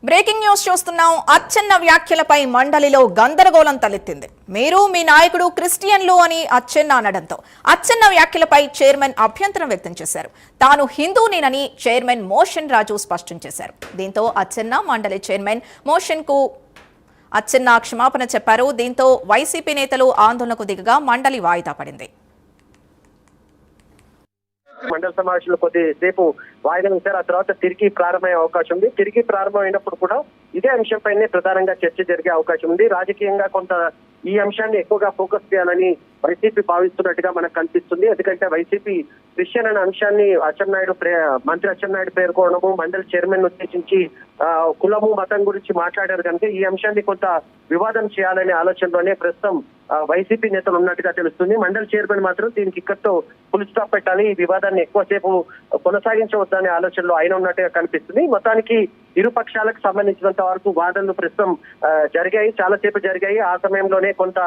Breaking news చూస్తున్నాం. అచ్చెన్న వ్యాఖ్యలపై మండలిలో గందరగోళం తలెత్తింది. మీరు మీ నాయకుడు క్రిస్టియన్లు అని అచ్చెన్న అనడంతో అచ్చెన్న వ్యాఖ్యలపై చైర్మన్ అభ్యంతరం వ్యక్తం చేశారు. తాను హిందూనేనని చైర్మన్ మోషన్ రాజు స్పష్టం చేశారు. దీంతో అచ్చెన్న మండలి చైర్మన్ మోషన్ కు అచ్చెన్న క్షమాపణ చెప్పారు. దీంతో వైసీపీ నేతలు ఆందోళనకు దిగగా మండలి వాయిదా పడింది. మండల సమావేశంలో కొద్దిసేపు వాయిదా వేశారు. ఆ తర్వాత తిరిగి ప్రారంభమయ్యే అవకాశం ఉంది. తిరిగి ప్రారంభమైనప్పుడు కూడా ఇదే అంశంపైనే ప్రధానంగా చర్చ జరిగే అవకాశం ఉంది. రాజకీయంగా కొంత ఈ అంశాన్ని ఎక్కువగా ఫోకస్ చేయాలని వైసీపీ భావిస్తున్నట్టుగా మనకు కనిపిస్తుంది. ఎందుకంటే వైసీపీ క్రిస్టియన్ అనే అంశాన్ని మంత్రి అచ్చెన్నాయుడు పేర్కొనడము, మండలి చైర్మన్ ఉద్దేశించి కులము మతం గురించి మాట్లాడారు కనుక ఈ అంశాన్ని కొంత వివాదం చేయాలనే ఆలోచనలోనే ప్రస్తుతం వైసీపీ నేతలు ఉన్నట్టుగా తెలుస్తుంది. మండలి చైర్మన్ మాత్రం దీనికి ఇక్కడితో ఫుల్ స్టాప్ పెట్టాలి, ఈ వివాదాన్ని ఎక్కువసేపు కొనసాగించవద్దనే ఆలోచనలో ఆయన ఉన్నట్టుగా కనిపిస్తుంది. మొత్తానికి ఇరు పక్షాలకు సంబంధించినంత వరకు వాదనలు ప్రస్తుతం జరిగాయి, చాలాసేపు జరిగాయి. ఆ సమయంలోనే కొంత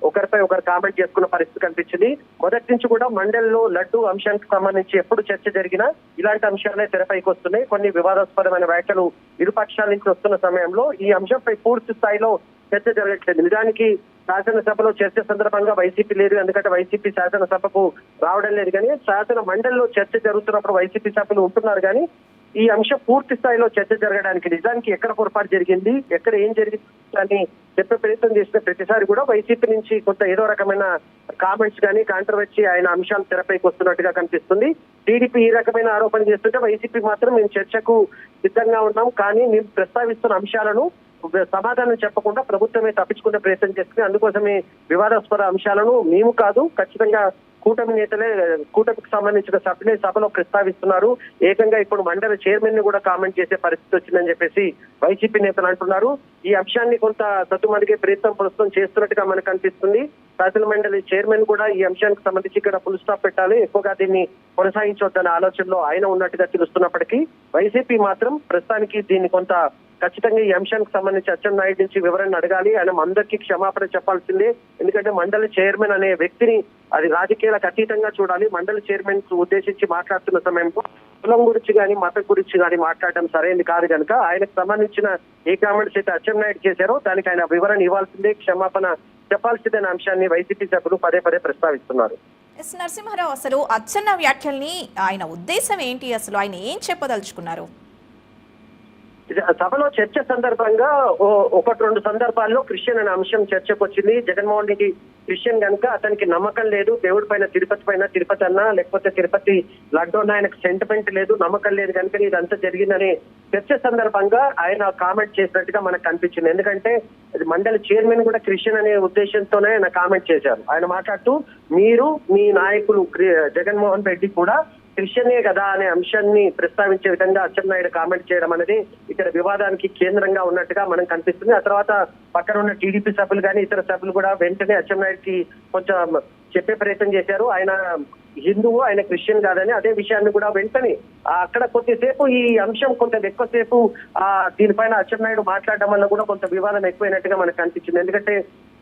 ఒకరిపై ఒకరు కామెంట్ చేసుకున్న పరిస్థితి కనిపించింది. మొదటి నుంచి కూడా మండలిలో లడ్డు అంశానికి సంబంధించి ఎప్పుడు చర్చ జరిగినా ఇలాంటి అంశాలే తెరపైకి వస్తున్నాయి. కొన్ని వివాదాస్పదమైన వ్యాఖ్యలు ఇరు పక్షాల నుంచి వస్తున్న సమయంలో ఈ అంశంపై పూర్తి స్థాయిలో చర్చ జరగట్లేదు. నిజానికి శాసనసభలో చర్చ సందర్భంగా వైసీపీ లేదు, ఎందుకంటే వైసీపీ శాసనసభకు రావడం లేదు. కానీ శాసన మండలిలో చర్చ జరుగుతున్నప్పుడు వైసీపీ సభ్యులు ఉంటున్నారు. కానీ ఈ అంశం పూర్తి స్థాయిలో చర్చ జరగడానికి నిజానికి ఎక్కడ పొరపాటు జరిగింది, ఎక్కడ ఏం జరిగింది అని చెప్పే ప్రయత్నం చేసిన ప్రతిసారి కూడా వైసీపీ నుంచి కొంత ఏదో రకమైన కామెంట్స్ కానీ కాంట్రవర్సీ ఆయన అంశాలు తెరపైకి వస్తున్నట్టుగా కనిపిస్తుంది. టీడీపీ ఈ రకమైన ఆరోపణ చేస్తుంటే వైసీపీ మాత్రం మేము చర్చకు సిద్ధంగా ఉన్నాం, కానీ మేము ప్రస్తావిస్తున్న అంశాలను సమాధానం చెప్పకుండా ప్రభుత్వమే తప్పించుకునే ప్రయత్నం చేస్తుంది. అందుకోసమే వివాదాస్పద అంశాలను మేము కాదు, ఖచ్చితంగా కూటమి నేతలే, కూటమికి సంబంధించిన సభ్యులే సభలో ప్రస్తావిస్తున్నారు. ఏకంగా ఇప్పుడు మండలి చైర్మన్ ని కూడా కామెంట్ చేసే పరిస్థితి వచ్చిందని చెప్పేసి వైసీపీ నేతలు అంటున్నారు. ఈ అంశాన్ని కొంత సద్దుమణిగే ప్రయత్నం ప్రస్తుతం చేస్తున్నట్టుగా మనకు అనిపిస్తుంది. శాసన మండలి చైర్మన్ కూడా ఈ అంశానికి సంబంధించి ఇక్కడ ఫుల్ స్టాప్ పెట్టాలి, ఎక్కువగా దీన్ని కొనసాగించవద్దన్న ఆలోచనలో ఆయన ఉన్నట్టుగా తెలుస్తున్నప్పటికీ వైసీపీ మాత్రం ప్రస్తుతానికి దీన్ని కొంత ఖచ్చితంగా ఈ అంశానికి సంబంధించి అచ్చెన్నాయుడు నుంచి వివరణ అడగాలి, ఆయన అందరికీ క్షమాపణ చెప్పాల్సిందే. ఎందుకంటే మండలి చైర్మన్ అనే వ్యక్తిని అది రాజకీయాలకు అతీతంగా చూడాలి. మండలి చైర్మన్ ఉద్దేశించి మాట్లాడుతున్న సమయంలో కులం గురించి కానీ మతం గురించి కానీ మాట్లాడడం సరైనది కాదు కనుక ఆయనకు సంబంధించిన ఏ కామెంట్స్ అయితే అచ్చెన్నాయుడు చేశారో దానికి ఆయన వివరణ ఇవ్వాల్సిందే, క్షమాపణ చెప్పాల్సిందనే అంశాన్ని వైసీపీ సభ్యులు పదే పదే ప్రస్తావిస్తున్నారు. నరసింహారావు, అసలు అచ్చెన్న వ్యాఖ్యల్ని ఆయన ఉద్దేశం ఏంటి, అసలు ఆయన ఏం చెప్పదలుచుకున్నారు? సభలో చర్చ సందర్భంగా ఒకటి రెండు సందర్భాల్లో క్రిస్టియన్ అనే అంశం చర్చకు వచ్చింది. జగన్మోహన్ రెడ్డి క్రిస్టియన్ కనుక అతనికి నమ్మకం లేదు, దేవుడి పైన తిరుపతి అన్నా లేకపోతే తిరుపతి లడ్డు అన్న ఆయనకు సెంటిమెంట్ లేదు, నమ్మకం లేదు కనుక ఇదంతా జరిగిందని చర్చ సందర్భంగా ఆయన కామెంట్ చేసినట్టుగా మనకు కనిపించింది. ఎందుకంటే మండలి చైర్మన్ కూడా క్రిస్టియన్ అనే ఉద్దేశంతోనే ఆయన కామెంట్ చేశారు. ఆయన మాట్లాడుతూ మీరు మీ నాయకులు జగన్మోహన్ రెడ్డి కూడా క్రిస్టియనే కదా అనే అంశాన్ని ప్రస్తావించే విధంగా అచ్చెన్నాయుడు కామెంట్ చేయడం అనేది ఇక్కడ వివాదానికి కేంద్రంగా ఉన్నట్టుగా మనం కనిపిస్తుంది. ఆ తర్వాత పక్కన ఉన్న టీడీపీ సభ్యులు కానీ ఇతర సభ్యులు కూడా వెంటనే అచ్చెన్నాయుడికి కొంచెం చెప్పే ప్రయత్నం చేశారు. ఆయన హిందువు, ఆయన క్రిస్టియన్ కాదని. అదే విషయాన్ని కూడా వెంటనే అక్కడ కొద్దిసేపు ఈ అంశం కొంత ఎక్కువసేపు దీనిపైన అచ్చెన్నాయుడు మాట్లాడడం వల్ల కూడా కొంత వివాదం ఎక్కువైనట్టుగా మనకు కనిపించింది. ఎందుకంటే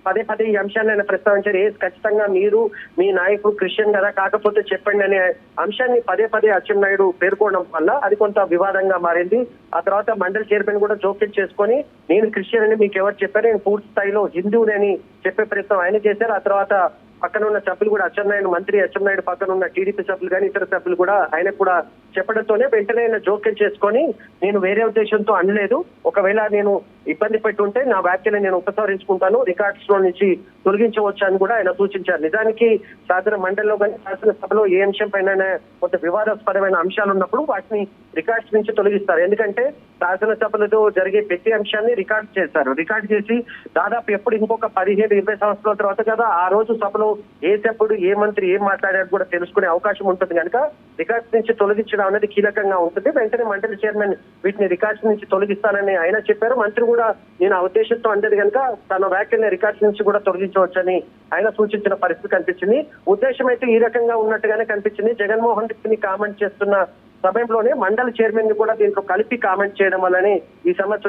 పదే పదే ఈ అంశాన్ని ఆయన ప్రస్తావించారు. ఖచ్చితంగా మీరు మీ నాయకుడు క్రిస్టియన్ కదా, కాకపోతే చెప్పండి అనే అంశాన్ని పదే పదే అచ్చెన్నాయుడు పేర్కొనడం వల్ల అది కొంత వివాదంగా మారింది. ఆ తర్వాత మండలి చైర్మన్ కూడా జోక్యం చేసుకొని నేను క్రిస్టియన్ అని మీకు ఎవరు చెప్పారు, నేను పూర్తి స్థాయిలో హిందువుని చెప్పే ప్రయత్నం ఆయన చేశారు. ఆ తర్వాత పక్కన ఉన్న సభ్యులు కూడా మంత్రి అచ్చెన్నాయుడు పక్కన ఉన్న టీడీపీ సభ్యులు కానీ ఇతర సభ్యులు కూడా ఆయనకు కూడా చెప్పడంతోనే వెంటనే ఆయన జోక్యం చేసుకొని నేను వేరే ఉద్దేశంతో అనలేదు, ఒకవేళ నేను ఇబ్బంది పెట్టుంటే నా వ్యాఖ్యలను నేను ఉపసంహరించుకుంటాను, రికార్డ్స్ లో నుంచి తొలగించవచ్చు అని కూడా ఆయన సూచించారు. నిజానికి శాసన మండలిలో కానీ శాసనసభలో ఏ అంశం పైన కొంత వివాదాస్పదమైన అంశాలు ఉన్నప్పుడు వాటిని రికార్డ్స్ నుంచి తొలగిస్తారు. ఎందుకంటే శాసనసభలతో జరిగే ప్రతి అంశాన్ని రికార్డ్ చేశారు. రికార్డ్ చేసి దాదాపు ఎప్పుడు ఇంకొక 15-20 సంవత్సరాల తర్వాత కదా ఆ రోజు సభలో ఏ సభ్యుడు ఏ మంత్రి ఏం మాట్లాడారు కూడా తెలుసుకునే అవకాశం ఉంటుంది కనుక రికార్డ్స్ నుంచి తొలగించడం అనేది కీలకంగా ఉంటుంది. వెంటనే మండలి చైర్మన్ వీటిని రికార్డ్స్ నుంచి తొలగిస్తానని ఆయన చెప్పారు. మంత్రి కూడా నేను ఆ ఉద్దేశంతో అంటది కనుక తన వ్యాఖ్యల్ని రికార్డ్స్ నుంచి కూడా తొలగించవచ్చని ఆయన సూచించిన పరిస్థితి కనిపించింది. ఉద్దేశం అయితే ఈ రకంగా ఉన్నట్టుగానే కనిపించింది. జగన్మోహన్ రెడ్డిని కామెంట్ చేస్తున్న సమయంలోనే మండలి చైర్మన్ ని కూడా దీంట్లో కలిపి కామెంట్ చేయడం వల్లనే ఈ సమస్య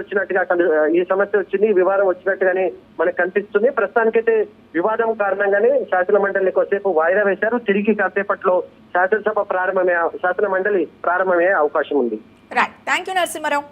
వచ్చింది, ఈ వివాదం వచ్చినట్టుగానే మనకు కనిపిస్తుంది. ప్రస్తుతానికైతే వివాదం కారణంగానే శాసన మండలిని కొద్దిసేపు వాయిదా వేశారు. తిరిగి కాసేపట్లో శాసన మండలి ప్రారంభమయ్యే అవకాశం ఉంది. Right, thank you Narasimha Rao.